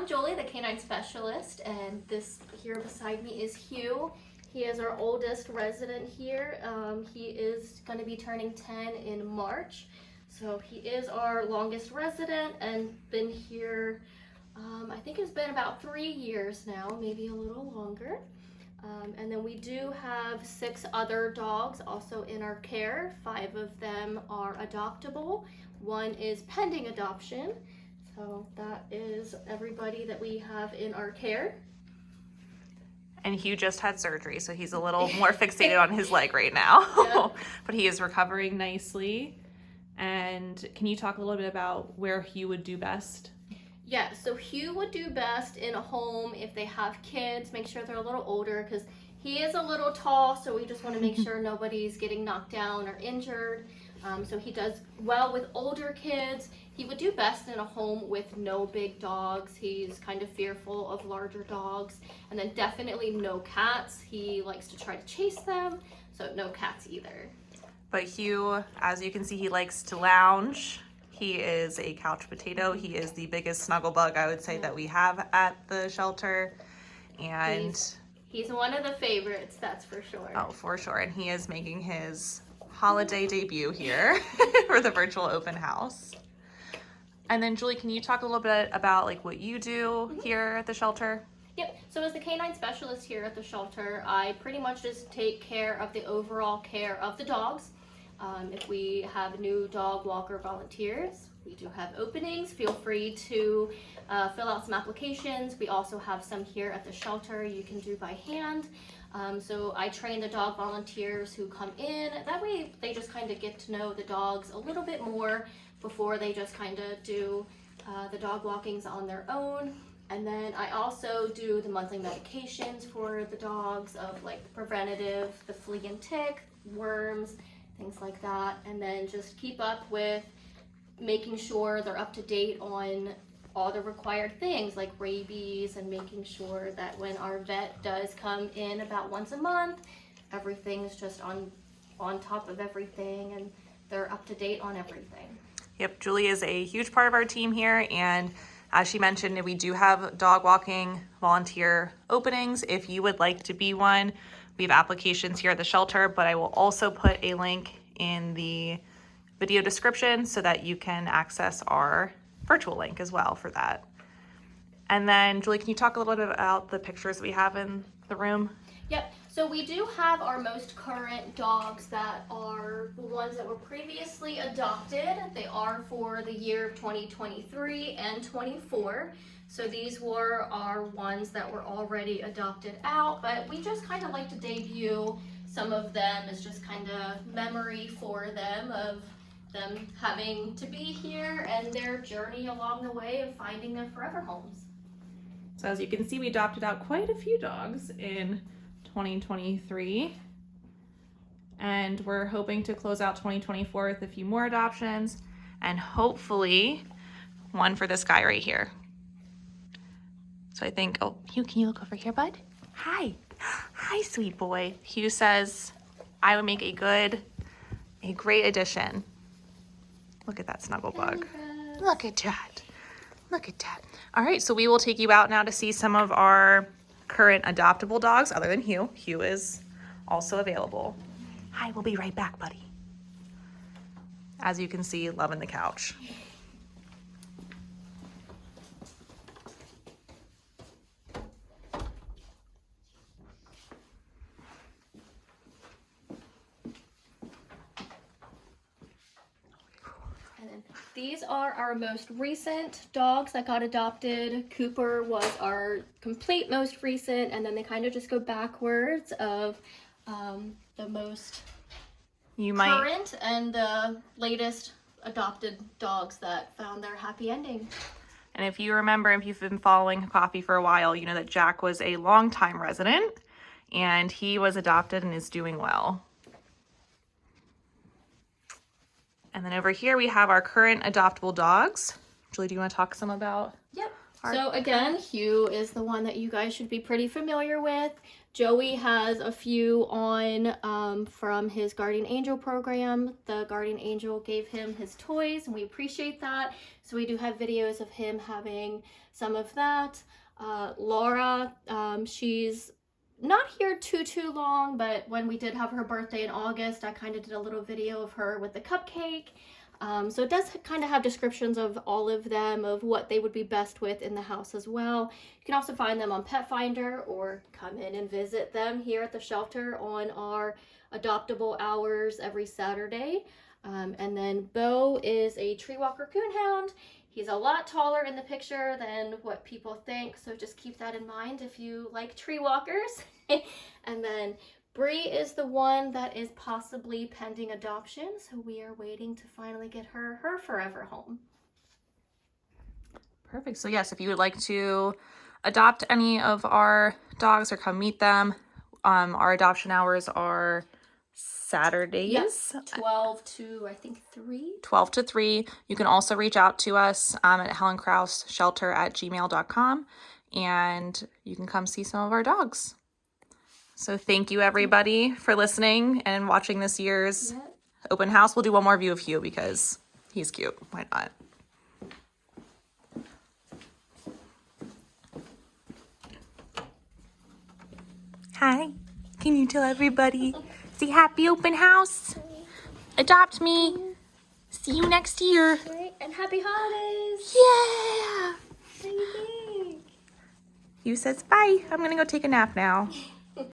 I'm Julie, the canine specialist, and this here beside me is Hugh. He is our oldest resident here. He is going to be turning 10 in March. So he is our longest resident and been here, I think it's been about 3 years now, maybe a little longer. And then we do have 6 other dogs also in our care. 5 of them are adoptable. 1 is pending adoption. So that is everybody that we have in our care. And Hugh just had surgery, so he's a little more fixated on his leg right now. Yeah. But he is recovering nicely. And can you talk a little bit about where Hugh would do best? Yeah, so Hugh would do best in a home if they have kids. Make sure they're a little older because he is a little tall, so we just want to make sure nobody's getting knocked down or injured. So he does well with older kids. He would do best in a home with no big dogs. He's kind of fearful of larger dogs. And then definitely no cats. He likes to try to chase them, so no cats either. But Hugh, as you can see, he likes to lounge. He is a couch potato. He is the biggest snuggle bug, I would say, that we have at the shelter. And he's one of the favorites, that's for sure. Oh, for sure. And he is making his holiday debut here for the virtual open house. And then Julie, can you talk a little bit about like what you do here at the shelter? Yep, so as the canine specialist here at the shelter, I pretty much just take care of the overall care of the dogs. If we have new dog walker volunteers, we do have openings. Feel free to fill out some applications. We also have some here at the shelter you can do by hand. So I train the dog volunteers who come in. That way they just kind of get to know the dogs a little bit more before they just kind of do the dog walkings on their own. And then I also do the monthly medications for the dogs of like the preventative, the flea and tick, worms, things like that. And then just keep up with making sure they're up to date on all the required things like rabies, and making sure that when our vet does come in about once a month, everything's just on top of everything and they're up to date on everything. Yep, Julie is a huge part of our team here, and as she mentioned, we do have dog walking volunteer openings. If you would like to be one, we have applications here at the shelter, but I will also put a link in the video description so that you can access our virtual link as well for that. And then Julie, can you talk a little bit about the pictures we have in the room? Yep, so we do have our most current dogs that are the ones that were previously adopted. They are for the year of 2023 and 24. So these were our ones that were already adopted out, but we just kind of like to debut some of them as just kind of memory for them of them having to be here and their journey along the way of finding their forever homes. So as you can see, we adopted out quite a few dogs in 2023, and we're hoping to close out 2024 with a few more adoptions, and hopefully one for this guy right here. So I think, oh, Hugh, can you look over here, bud? Hi. Hi, sweet boy. Hugh says I would make a great addition. Look at that snuggle bug. Look at that. Look at that. All right, so we will take you out now to see some of our current adoptable dogs other than Hugh. Hugh is also available. Hi, we'll be right back, buddy. As you can see, loving the couch. These are our most recent dogs that got adopted. Cooper was our complete most recent, and then they kind of just go backwards of the most current and the latest adopted dogs that found their happy ending. And if you remember, if you've been following HOKAFI for a while, you know that Jack was a longtime resident, and he was adopted and is doing well. And then over here we have our current adoptable dogs. Julie, do you want to talk some about So again, Hugh is the one that you guys should be pretty familiar with. Joey has a few on from his Guardian Angel program. The Guardian Angel gave him his toys, and we appreciate that. So we do have videos of him having some of that. Laura, she's not here too long, but when we did have her birthday in August, I kind of did a little video of her with the cupcake. So it does kind of have descriptions of all of them, of what they would be best with in the house as well. You can also find them on Pet Finder or come in and visit them here at the shelter on our adoptable hours every Saturday. And then Bo is a tree walker coonhound. He's a lot taller in the picture than what people think, so just keep that in mind if you like tree walkers. And then Bree is the one that is possibly pending adoption, so we are waiting to finally get her forever home. Perfect. So yes, if you would like to adopt any of our dogs or come meet them, our adoption hours are Saturdays. Yes, 12 to I think 3. 12 to 3. You can also reach out to us at helenkrauseshelter@gmail.com, and you can come see some of our dogs. So thank you everybody for listening and watching this year's open house. We'll do one more view of Hugh because he's cute. Why not? Hi. Can you tell everybody? Say happy open house. Adopt me. See you next year. Right, and happy holidays. Yeah. What do you think? Hugh says bye. I'm going to go take a nap now.